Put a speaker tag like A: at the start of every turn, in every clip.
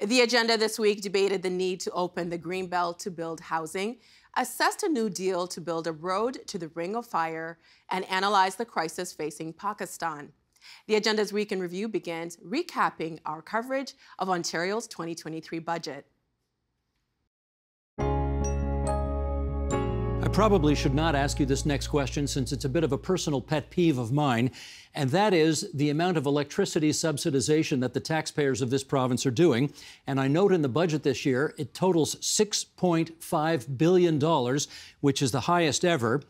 A: The agenda this week debated the need to open the Greenbelt to build housing, assessed a new deal to build a road to the Ring of Fire, and analyzed the crisis facing Pakistan. The agenda's Week in Review begins recapping our coverage of Ontario's 2023 budget.
B: I probably should not ask you this next question since it's a bit of a personal pet peeve of mine, and that is the amount of electricity subsidization that the taxpayers of this province are doing. And I note in the budget this year, it totals $6.5 billion, which is the highest ever.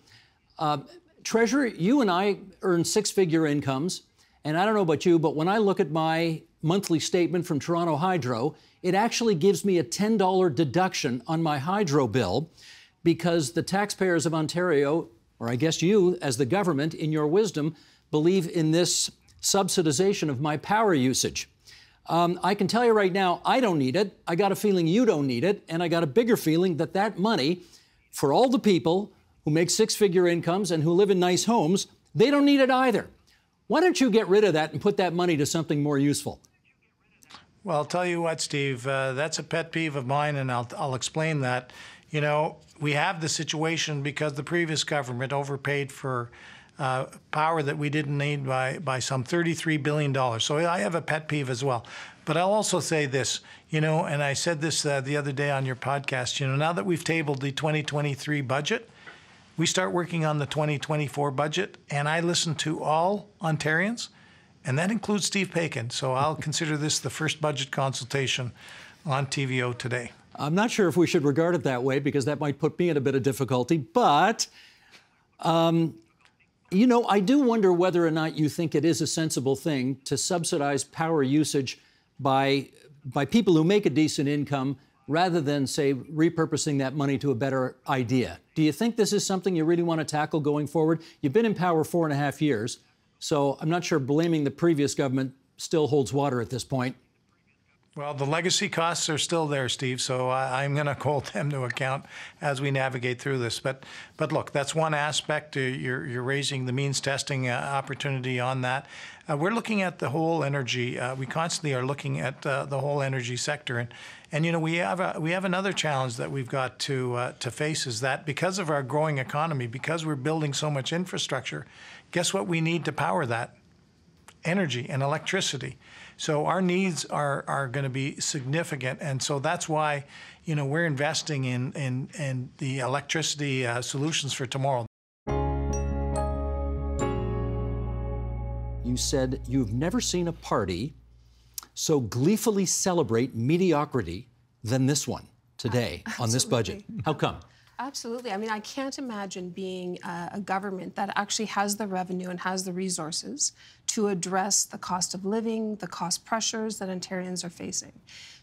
B: Treasurer, you and I earn six-figure incomes, and I don't know about you, but when I look at my monthly statement from Toronto Hydro, it actually gives me a $10 deduction on my hydro bill, because the taxpayers of Ontario, or I guess you as the government in your wisdom, believe in this subsidization of my power usage. I can tell you right now, I don't need it. I got a feeling you don't need it. And I got a bigger feeling that that money, for all the people who make six-figure incomes and who live in nice homes, they don't need it either. Why don't you get rid of that and put that money to something more useful?
C: Well, I'll tell you what, Steve, that's a pet peeve of mine, and I'll explain that. You know, we have the situation because the previous government overpaid for power that we didn't need by some $33 billion. So I have a pet peeve as well. But I'll also say this, you know, and I said this the other day on your podcast, you know, now that we've tabled the 2023 budget, we start working on the 2024 budget, and I listen to all Ontarians, and that includes Steve Paikin. So I'll consider this the first budget consultation on TVO today.
B: I'm not sure if we should regard it that way because that might put me in a bit of difficulty, but, you know, I do wonder whether or not you think it is a sensible thing to subsidize power usage by people who make a decent income rather than, say, repurposing that money to a better idea. Do you think this is something you really want to tackle going forward? You've been in power 4.5 years, so I'm not sure blaming the previous government still holds water at this point.
C: Well, the legacy costs are still there, Steve, so I'm going to hold them to account as we navigate through this. But look, that's one aspect. You're raising the means testing opportunity on that. We're looking at the whole energy. We constantly are looking at the whole energy sector, and you know we have another challenge that we've got to face is that because of our growing economy, because we're building so much infrastructure, guess what we need to power that? Energy and electricity. So our needs are going to be significant, and so that's why, you know, we're investing in the electricity solutions for tomorrow.
B: You said you've never seen a party so gleefully celebrate mediocrity than this one today on this budget. How come?
D: Absolutely. I mean, I can't imagine being a government that actually has the revenue and has the resources to address the cost of living, the cost pressures that Ontarians are facing.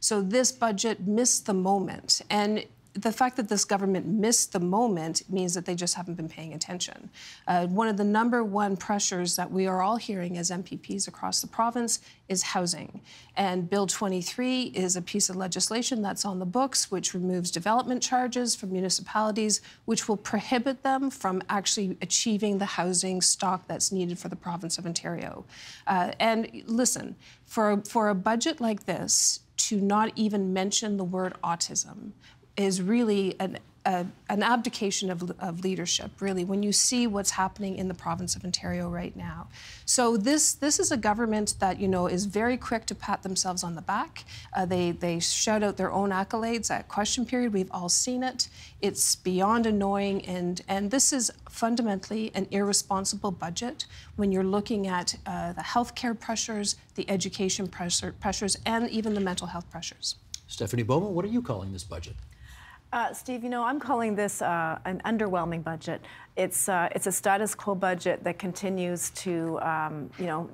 D: So this budget missed the moment. And the fact that this government missed the moment means that they just haven't been paying attention. One of the #1 pressures that we are all hearing as MPPs across the province is housing. And Bill 23 is a piece of legislation that's on the books which removes development charges from municipalities, which will prohibit them from actually achieving the housing stock that's needed for the province of Ontario. And listen, for a budget like this to not even mention the word autism is really an abdication of leadership, really, when you see what's happening in the province of Ontario right now. So this is a government that, you know, is very quick to pat themselves on the back. They shout out their own accolades at question period. We've all seen it. It's beyond annoying, and this is fundamentally an irresponsible budget when you're looking at the healthcare pressures, the education pressures, and even the mental health pressures.
B: Stephanie Bowman, what are you calling this budget?
E: Steve, you know, I'm calling this an underwhelming budget. It's a status quo budget that continues to, you know,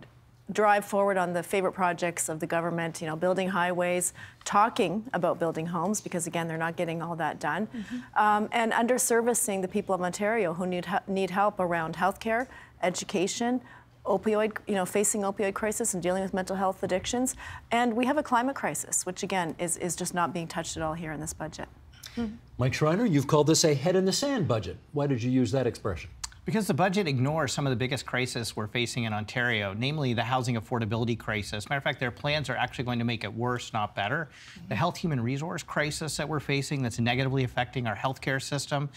E: drive forward on the favorite projects of the government, you know, building highways, talking about building homes, because again, they're not getting all that done, and underservicing the people of Ontario who need help around healthcare, education, facing opioid crisis and dealing with mental health addictions. And we have a climate crisis, which again is just not being touched at all here in this budget.
B: Mike Schreiner, you've called this a head in the sand budget. Why did you use that expression?
F: Because the budget ignores some of the biggest crises we're facing in Ontario, namely the housing affordability crisis. Matter of fact, their plans are actually going to make it worse, not better. The health human resource crisis that we're facing that's negatively affecting our healthcare system.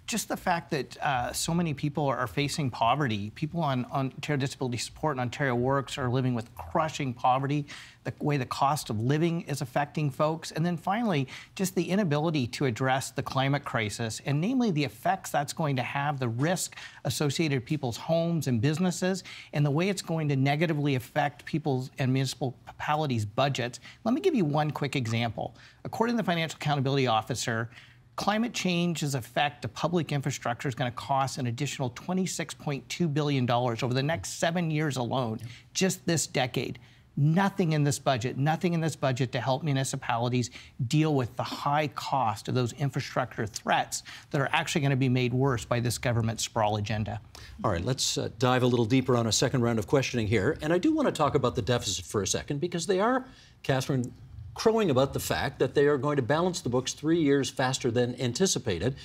F: Just the fact that so many people are facing poverty. People on Ontario Disability Support and Ontario Works are living with crushing poverty, the way the cost of living is affecting folks. And then finally, just the inability to address the climate crisis, and namely the effects that's going to have, the risk associated with people's homes and businesses, and the way it's going to negatively affect people's and municipalities' budgets. Let me give you one quick example. According to the Financial Accountability Officer, climate change's effect to public infrastructure is going to cost an additional $26.2 billion over the next 7 years alone, just this decade. Nothing in this budget to help municipalities deal with the high cost of those infrastructure threats that are actually going to be made worse by this government sprawl agenda.
B: All right, let's dive a little deeper on a second round of questioning here. And I do want to talk about the deficit for a second, because they are, Catherine, crowing about the fact that they are going to balance the books 3 years faster than anticipated,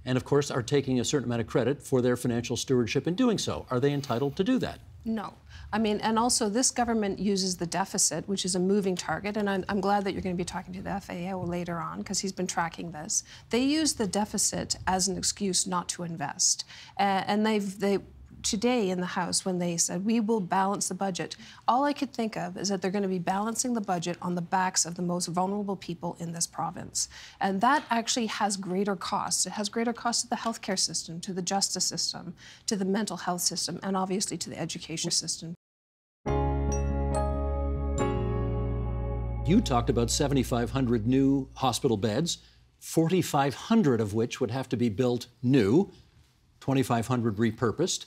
B: and of course are taking a certain amount of credit for their financial stewardship in doing so. Are they entitled to do that?
D: No. I mean, and also this government uses the deficit, which is a moving target, and I'm glad that you're going to be talking to the FAO later on, because he's been tracking this. They use the deficit as an excuse not to invest. And they today in the House, when they said, we will balance the budget, all I could think of is that they're going to be balancing the budget on the backs of the most vulnerable people in this province. And that actually has greater costs. It has greater costs to the healthcare system, to the justice system, to the mental health system, and obviously to the education system.
B: You talked about 7,500 new hospital beds, 4,500 of which would have to be built new, 2,500 repurposed.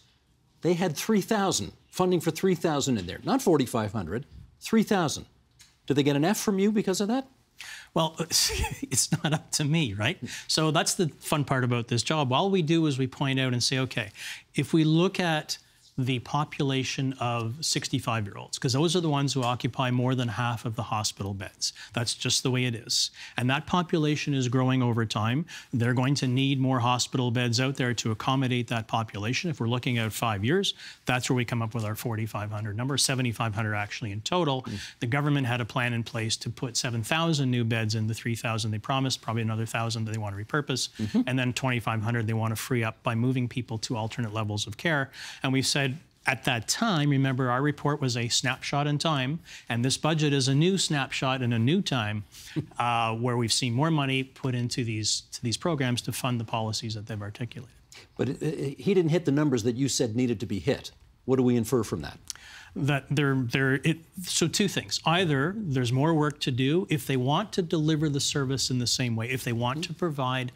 B: They had 3,000, funding for 3,000 in there. Not 4,500, 3,000. Did they get an F from you because of that?
G: Well, it's not up to me, right? So that's the fun part about this job. All we do is we point out and say, okay, if we look at the population of 65-year-olds, because those are the ones who occupy more than half of the hospital beds. That's just the way it is. And that population is growing over time. They're going to need more hospital beds out there to accommodate that population. If we're looking at 5 years, that's where we come up with our 4,500 number, 7,500 actually in total. The government had a plan in place to put 7,000 new beds in the 3,000 they promised, probably another 1,000 that they want to repurpose, and then 2,500 they want to free up by moving people to alternate levels of care. And we've said, at that time, remember, our report was a snapshot in time, and this budget is a new snapshot in a new time, where we've seen more money put into these programs to fund the policies that they've articulated.
B: But he didn't hit the numbers that you said needed to be hit. What do we infer from that?
G: That so two things. Either there's more work to do if they want to deliver the service in the same way, if they want to provide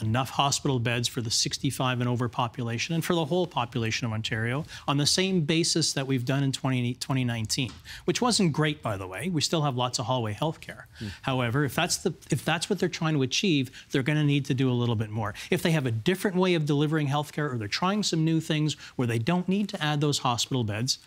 G: enough hospital beds for the 65 and over population and for the whole population of Ontario on the same basis that we've done in 2019, which wasn't great, by the way. We still have lots of hallway health care. However, if that's what they're trying to achieve, they're going to need to do a little bit more. If they have a different way of delivering health care, or they're trying some new things where they don't need to add those hospital beds,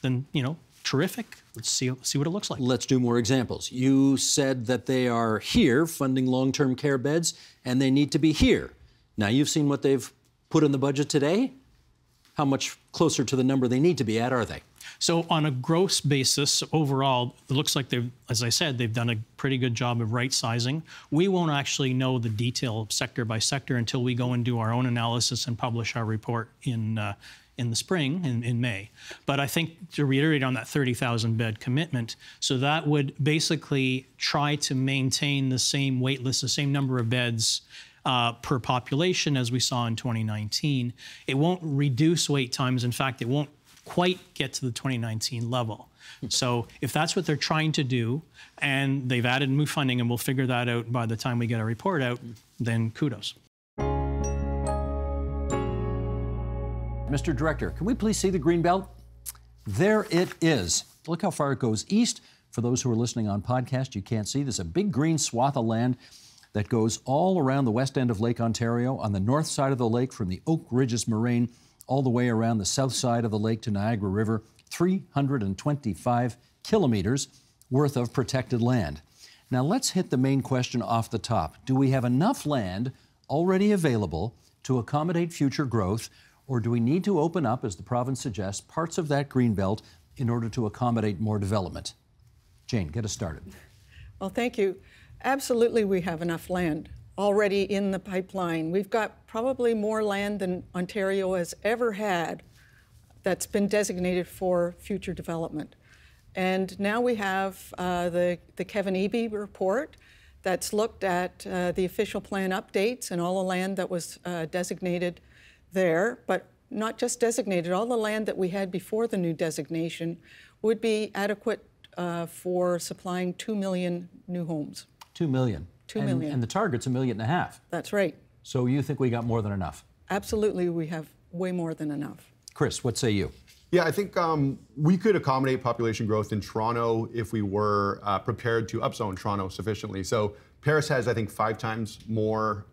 G: then, you know, terrific. Let's see what it looks like.
B: Let's do more examples. You said that they are here funding long-term care beds, and they need to be here. Now, you've seen what they've put in the budget today. How much closer to the number they need to be at are they?
G: So on a gross basis, overall, it looks like they've, as I said, they've done a pretty good job of right-sizing. We won't actually know the detail sector by sector until we go and do our own analysis and publish our report in the spring, in May. But I think, to reiterate on that 30,000 bed commitment, so that would basically try to maintain the same wait list, the same number of beds per population as we saw in 2019. It won't reduce wait times. In fact, it won't quite get to the 2019 level. So if that's what they're trying to do, and they've added new funding, and we'll figure that out by the time we get our report out, then kudos.
B: Mr. Director, can we please see the Greenbelt? There it is. Look how far it goes east. For those who are listening on podcast, you can't see. There's a big green swath of land that goes all around the west end of Lake Ontario, on the north side of the lake from the Oak Ridges Moraine, all the way around the south side of the lake to Niagara River, 325 kilometers worth of protected land. Now let's hit the main question off the top. Do we have enough land already available to accommodate future growth, Or do we need to open up, as the province suggests, parts of that greenbelt in order to accommodate more development? Jane, get us started.
H: Well, thank you. Absolutely, we have enough land already in the pipeline. We've got probably more land than Ontario has ever had that's been designated for future development. And now we have the Kevin Eby report that's looked at the official plan updates and all the land that was designated there, but not just designated, all the land that we had before the new designation would be adequate for supplying 2 million new homes.
B: 2 million.
H: 2 million.
B: And the target's 1.5 million.
H: That's right.
B: So you think we got more than enough?
H: Absolutely, we have way more than enough.
B: Chris, what say you?
I: Yeah, I think we could accommodate population growth in Toronto if we were prepared to upzone Toronto sufficiently. So Paris has, I think, 5 times more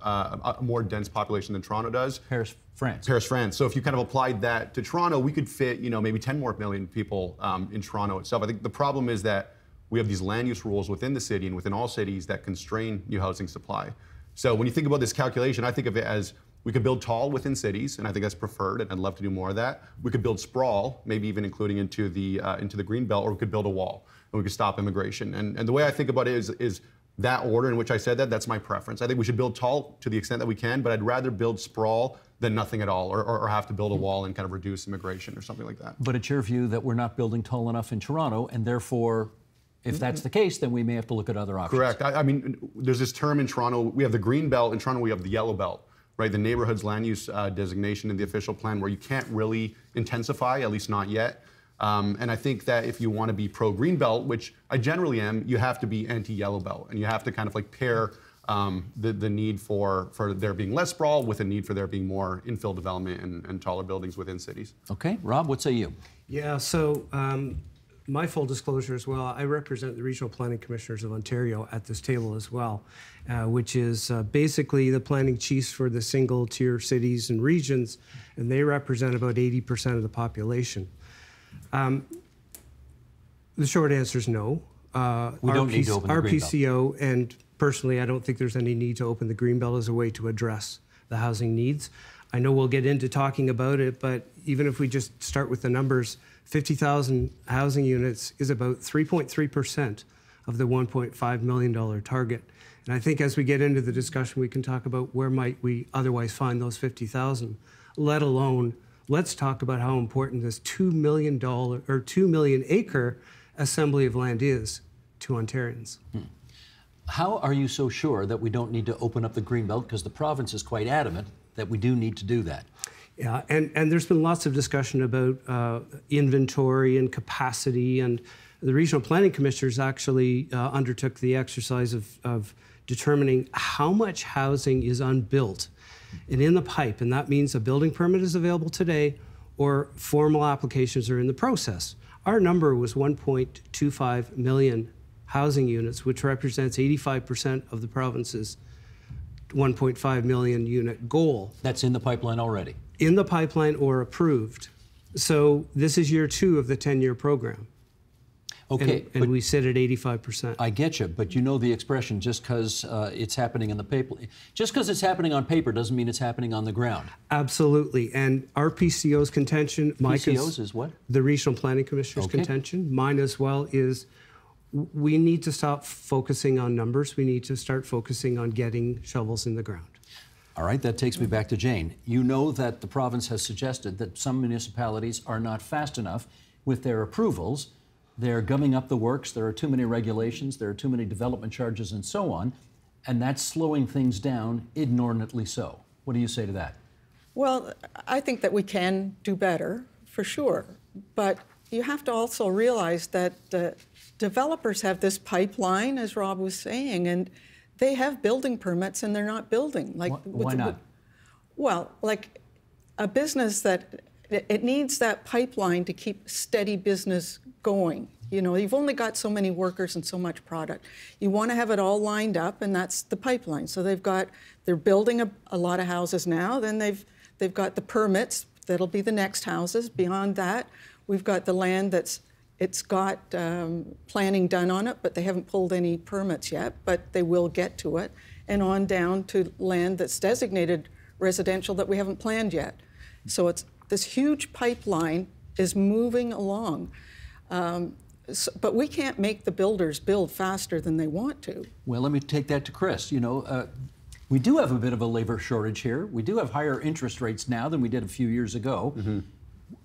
I: dense population than Toronto does.
B: Paris, France.
I: Paris, France. So if you kind of applied that to Toronto, we could fit, maybe 10 more million people in Toronto itself. I think the problem is that we have these land use rules within the city and within all cities that constrain new housing supply. So when you think about this calculation, I think of it as we could build tall within cities, and I think that's preferred, and I'd love to do more of that. We could build sprawl, maybe even including into the green belt, or we could build a wall, and we could stop immigration. And the way I think about it is that order in which I said that, that's my preference. I think we should build tall to the extent that we can, but I'd rather build sprawl than nothing at all, or have to build a wall and kind of reduce immigration or something like that.
B: But it's your view that we're not building tall enough in Toronto, and therefore, if that's the case, then we may have to look at other options.
I: Correct. I mean, there's this term in Toronto, we have the green belt, in Toronto we have the yellow belt, right? The neighborhood's land use designation in the official plan where you can't really intensify, at least not yet. And I think that if you want to be pro-green belt, which I generally am, you have to be anti-yellow belt, and you have to kind of like pair the need for there being less sprawl with a need for there being more infill development and taller buildings within cities.
B: Okay, Rob, what say you?
J: Yeah, so my full disclosure as well, I represent the Regional Planning Commissioners of Ontario at this table as well, which is basically the planning chiefs for the single-tier cities and regions, and they represent about 80% of the population. The short answer is no.
B: We don't need to open the
J: RPCO, and personally, I don't think there's any need to open the Greenbelt as a way to address the housing needs. I know we'll get into talking about it, but even if we just start with the numbers, 50,000 housing units is about 3.3% of the $1.5 million target. And I think as we get into the discussion, we can talk about where might we otherwise find those 50,000, let alone let's talk about how important this $2 million acre assembly of land is to Ontarians.
B: How are you so sure that we don't need to open up the Greenbelt? Because the province is quite adamant that we do need to do that.
J: Yeah, and there's been lots of discussion about inventory and capacity, and the Regional Planning Commissioners actually undertook the exercise of determining how much housing is unbuilt and in the pipe, and that means a building permit is available today or formal applications are in the process. Our number was 1.25 million housing units, which represents 85% of the province's 1.5 million unit goal.
B: That's in the pipeline already?
J: In the pipeline or approved. So this is year 2 of the 10-year program.
B: Okay.
J: And we sit at 85%.
B: I get you, but you know the expression, just because it's happening in the paper, just because it's happening on paper doesn't mean it's happening on the ground.
J: Absolutely. And our PCO's contention,
B: PCO's is what?
J: The Regional Planning Commissioner's contention, mine as well, is we need to stop focusing on numbers. We need to start focusing on getting shovels in the ground.
B: All right, that takes me back to Jane. You know that the province has suggested that some municipalities are not fast enough with their approvals. They're gumming up the works, there are too many regulations, there are too many development charges and so on, and that's slowing things down inordinately so. What do you say to that?
H: Well, I think that we can do better, for sure. But you have to also realize that developers have this pipeline, as Rob was saying, and they have building permits and they're not building. Like,
B: why not?
H: Well, like a business that, it needs that pipeline to keep steady business going. You know, you've only got so many workers and so much product. You want to have it all lined up, and that's the pipeline. So they're building a lot of houses now, then they've got the permits, that'll be the next houses. Beyond that, we've got the land it's got planning done on it, but they haven't pulled any permits yet, but they will get to it. And on down to land that's designated residential that we haven't planned yet. So it's this huge pipeline is moving along. But we can't make the builders build faster than they want to.
B: Well, let me take that to Chris. You know, we do have a bit of a labor shortage here. We do have higher interest rates now than we did a few years ago. Mm-hmm.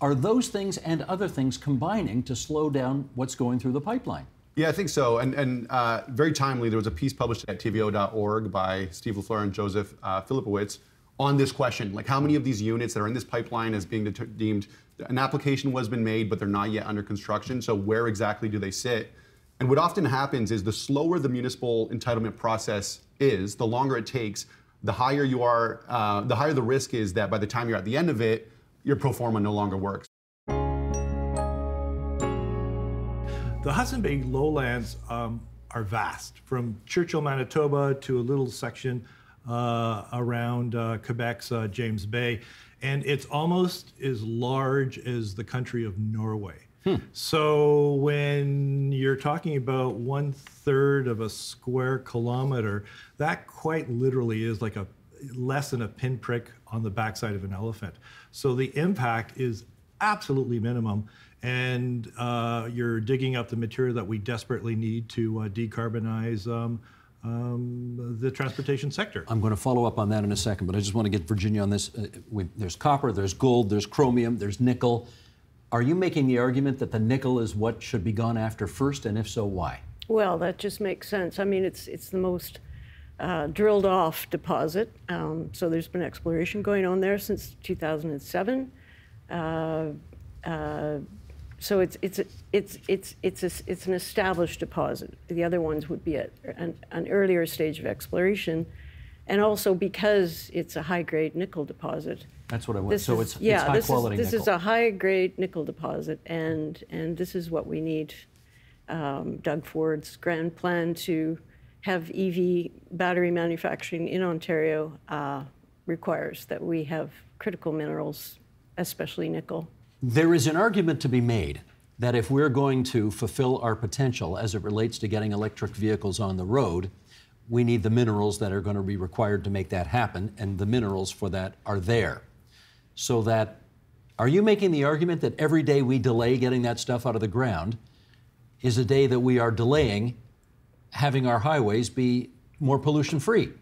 B: Are those things and other things combining to slow down what's going through the pipeline?
I: Yeah, I think so. And very timely, there was a piece published at TVO.org by Steve LaFleur and Joseph Filipowicz on this question, like how many of these units that are in this pipeline as being deemed, an application has been made, but they're not yet under construction, so where exactly do they sit? And what often happens is the slower the municipal entitlement process is, the longer it takes, the higher you are, the higher the risk is that by the time you're at the end of it, your pro forma no longer works.
K: The Hudson Bay lowlands are vast, from Churchill, Manitoba to a little section around Quebec's James Bay. And it's almost as large as the country of Norway. So when you're talking about 1/3 of a square kilometer, that quite literally is like less than a pinprick on the backside of an elephant. So the impact is absolutely minimum. And you're digging up the material that we desperately need to decarbonize the transportation sector.
B: I'm going to follow up on that in a second, but I just want to get Virginia on this. There's copper, there's gold, there's chromium, there's nickel. Are you making the argument that the nickel is what should be gone after first, and if so, why?
L: Well, that just makes sense. I mean, it's the most drilled off deposit. So there's been exploration going on there since 2007. So it's an established deposit. The other ones would be at an earlier stage of exploration, and also because it's a high-grade nickel deposit.
B: That's what I want. So it's high-quality nickel.
L: This is a high-grade nickel deposit, and this is what we need. Doug Ford's grand plan to have EV battery manufacturing in Ontario requires that we have critical minerals, especially nickel.
B: There is an argument to be made that if we're going to fulfill our potential as it relates to getting electric vehicles on the road, we need the minerals that are going to be required to make that happen, and the minerals for that are there. So that, are you making the argument that every day we delay getting that stuff out of the ground is a day that we are delaying having our highways be more pollution-free?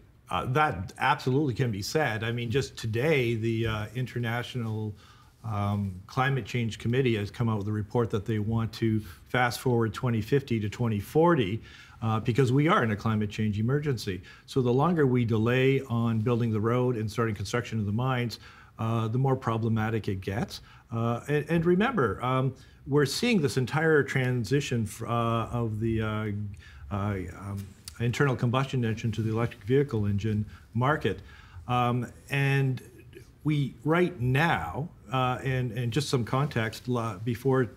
K: That absolutely can be said. I mean, just today, the International Climate Change Committee has come out with a report that they want to fast forward 2050 to 2040 because we are in a climate change emergency. So the longer we delay on building the road and starting construction of the mines, the more problematic it gets. And remember, we're seeing this entire transition of the internal combustion engine to the electric vehicle engine market. And we, right now, and just some context, before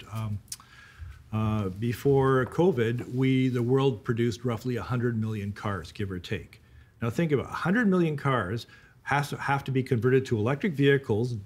K: COVID, the world produced roughly 100 million cars, give or take. Now think about 100 million cars have to be converted to electric vehicles,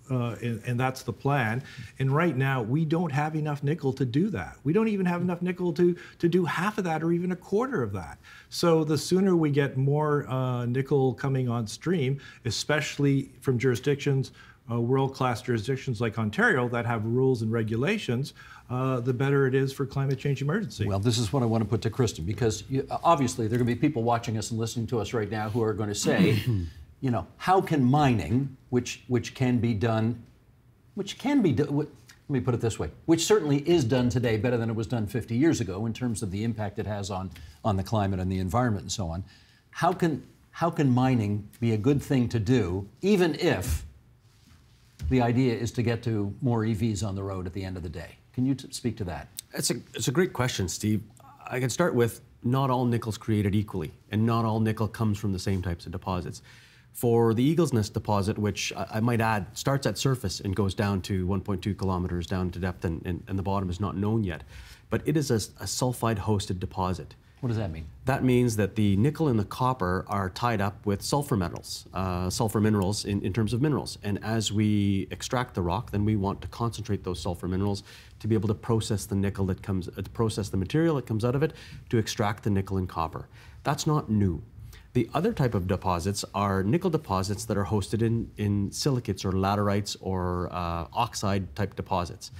K: and that's the plan. And right now, we don't have enough nickel to do that. We don't even have enough nickel to do half of that or even a quarter of that. So the sooner we get more nickel coming on stream, especially from jurisdictions, world-class jurisdictions like Ontario that have rules and regulations, the better it is for climate change emergency.
B: Well, this is what I want to put to Kristen, because obviously there are going to be people watching us and listening to us right now who are going to say, you know, how can mining, which can be done, let me put it this way, which certainly is done today better than it was done 50 years ago in terms of the impact it has on the climate and the environment and so on. How can mining be a good thing to do, even if the idea is to get to more EVs on the road at the end of the day? Can you speak to that?
M: It's a great question, Steve. I can start with not all nickel's created equally, and not all nickel comes from the same types of deposits. For the Eagle's Nest deposit, which I might add starts at surface and goes down to 1.2 kilometers down to depth, and the bottom is not known yet, but it is a sulfide-hosted deposit.
B: What does that mean?
M: That means that the nickel and the copper are tied up with sulfur metals, sulfur minerals in terms of minerals. And as we extract the rock, then we want to concentrate those sulfur minerals to be able to process the nickel that comes, process the material that comes out of it to extract the nickel and copper. That's not new. The other type of deposits are nickel deposits that are hosted in silicates or laterites or oxide type deposits.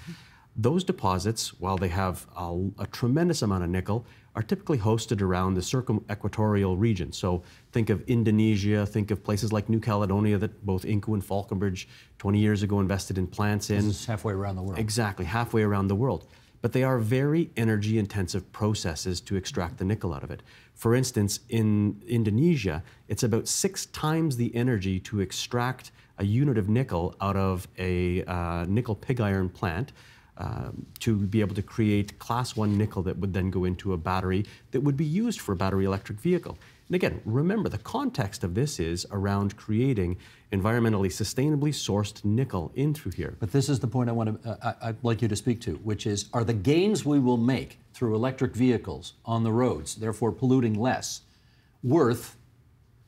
M: Those deposits, while they have a tremendous amount of nickel, are typically hosted around the circum-equatorial region. So think of Indonesia, think of places like New Caledonia that both Inco and Falconbridge 20 years ago invested in plants in.
B: This is halfway around the world.
M: Exactly, halfway around the world. But they are very energy-intensive processes to extract the nickel out of it. For instance, in Indonesia, it's about 6 times the energy to extract a unit of nickel out of a nickel pig iron plant to be able to create class 1 nickel that would then go into a battery that would be used for a battery electric vehicle. And again, remember, the context of this is around creating environmentally sustainably sourced nickel in through here.
B: But this is the point I'd like you to speak to, which is, are the gains we will make through electric vehicles on the roads, therefore polluting less, worth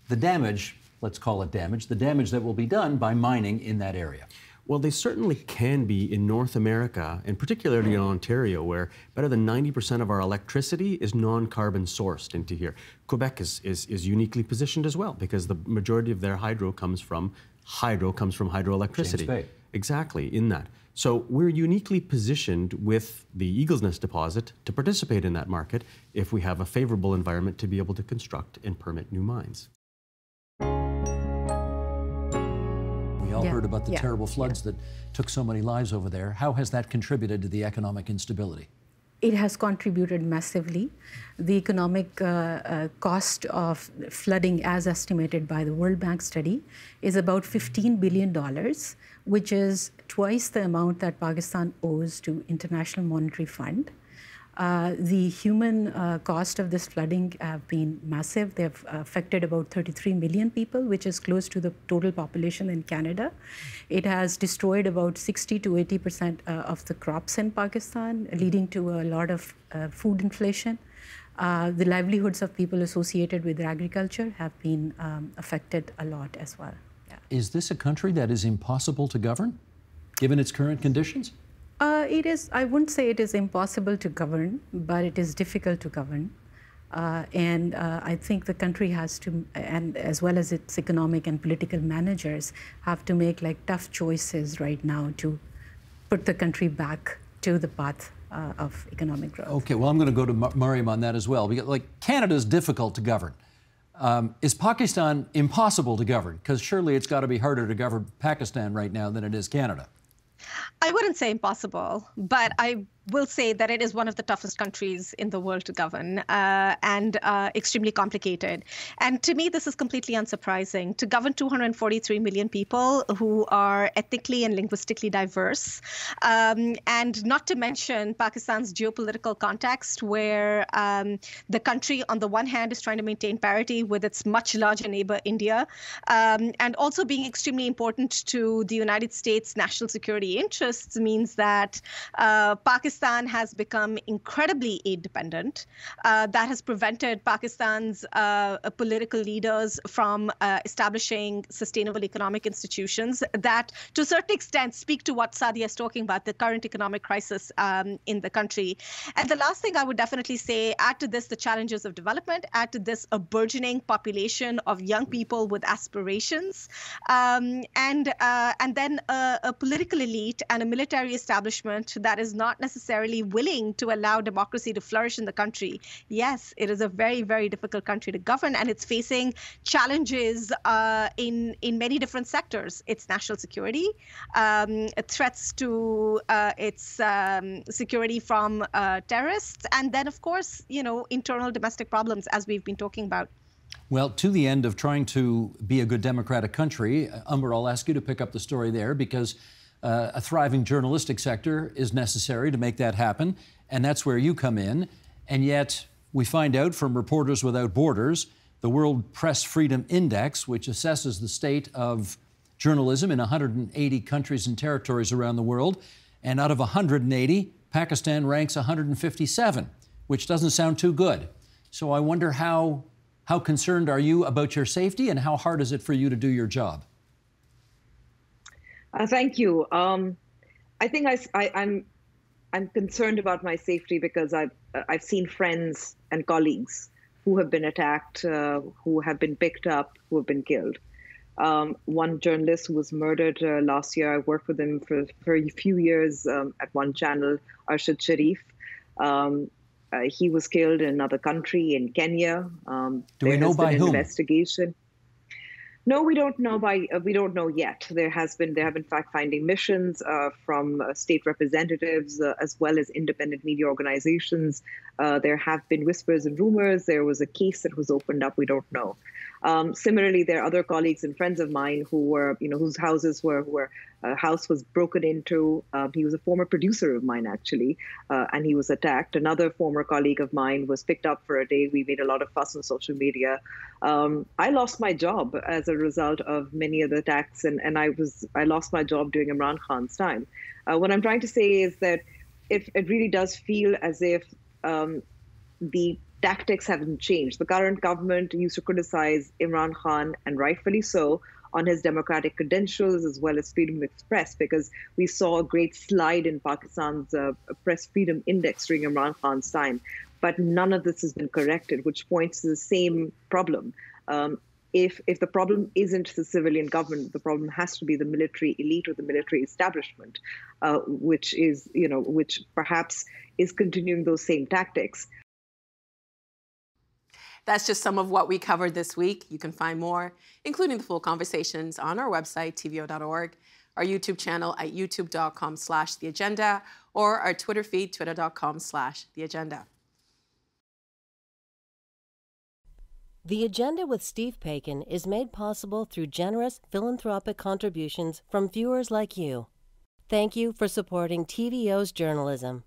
B: the damage, let's call it damage, the damage that will be done by mining in that area?
M: Well, they certainly can be in North America, and particularly in Ontario, where better than 90% of our electricity is non-carbon sourced into here. Quebec is uniquely positioned as well, because the majority of their hydro comes from hydroelectricity.
B: James Bay.
M: Exactly, in that. So we're uniquely positioned with the Eagles Nest deposit to participate in that market if we have a favorable environment to be able to construct and permit new mines.
B: We all heard about the terrible floods that took so many lives over there. How has that contributed to the economic instability?
N: It has contributed massively. The economic cost of flooding, as estimated by the World Bank study, is about $15 billion, which is twice the amount that Pakistan owes to International Monetary Fund. The human cost of this flooding have been massive. They have affected about 33 million people, which is close to the total population in Canada. It has destroyed about 60 to 80% of the crops in Pakistan, leading to a lot of food inflation. The livelihoods of people associated with agriculture have been affected a lot as well. Yeah.
B: Is this a country that is impossible to govern, given its current conditions?
N: It is, I wouldn't say it is impossible to govern, but it is difficult to govern. And I think the country has to, and as well as its economic and political managers, have to make like tough choices right now to put the country back to the path of economic growth.
B: Okay, well, I'm going to go to Mariam on that as well. Because, like, Canada is difficult to govern. Is Pakistan impossible to govern? Because surely it's got to be harder to govern Pakistan right now than it is Canada.
O: I wouldn't say impossible, but I will say that it is one of the toughest countries in the world to govern and extremely complicated. And to me, this is completely unsurprising. To govern 243 million people who are ethnically and linguistically diverse, and not to mention Pakistan's geopolitical context, where the country, on the one hand, is trying to maintain parity with its much larger neighbor, India, and also being extremely important to the United States' national security interests, means that Pakistan has become incredibly aid dependent. That has prevented Pakistan's political leaders from establishing sustainable economic institutions that, to a certain extent, speak to what Sadia is talking about, the current economic crisis in the country. And the last thing I would definitely say, add to this the challenges of development, add to this a burgeoning population of young people with aspirations, and then a political elite and a military establishment that is not necessarily willing to allow democracy to flourish in the country. Yes, it is a very, very difficult country to govern, and it's facing challenges in many different sectors. Its national security, threats to its security from terrorists, and then, of course, internal domestic problems, as we've been talking about.
B: Well, to the end of trying to be a good democratic country, Umber, I'll ask you to pick up the story there, because a thriving journalistic sector is necessary to make that happen, and that's where you come in. And yet, we find out from Reporters Without Borders, the World Press Freedom Index, which assesses the state of journalism in 180 countries and territories around the world, and out of 180, Pakistan ranks 157, which doesn't sound too good. So I wonder how concerned are you about your safety, and how hard is it for you to do your job?
P: Thank you. I think I'm concerned about my safety because I've seen friends and colleagues who have been attacked, who have been picked up, who have been killed. One journalist who was murdered last year, I worked with him for a few years at one channel, Arshad Sharif. He was killed in another country, in Kenya.
B: Do we know by whom?
P: Investigation. No, we don't know we don't know yet. There have been fact-finding missions from state representatives as well as independent media organizations. There have been whispers and rumors. There was a case that was opened up. We don't know. Similarly, there are other colleagues and friends of mine who were, whose houses house was broken into. He was a former producer of mine, actually, and he was attacked. Another former colleague of mine was picked up for a day. We made a lot of fuss on social media. I lost my job as a result of many of the attacks, and I lost my job during Imran Khan's time. What I'm trying to say is that it really does feel as if the tactics haven't changed. The current government used to criticize Imran Khan, and rightfully so, on his democratic credentials as well as freedom of express, because we saw a great slide in Pakistan's press freedom index during Imran Khan's time. But none of this has been corrected, which points to the same problem. If the problem isn't the civilian government, the problem has to be the military elite or the military establishment, which perhaps is continuing those same tactics.
A: That's just some of what we covered this week. You can find more, including the full conversations, on our website, tvo.org, our YouTube channel at youtube.com/theagenda, or our Twitter feed, twitter.com/theagenda.
Q: The Agenda with Steve Paikin is made possible through generous philanthropic contributions from viewers like you. Thank you for supporting TVO's journalism.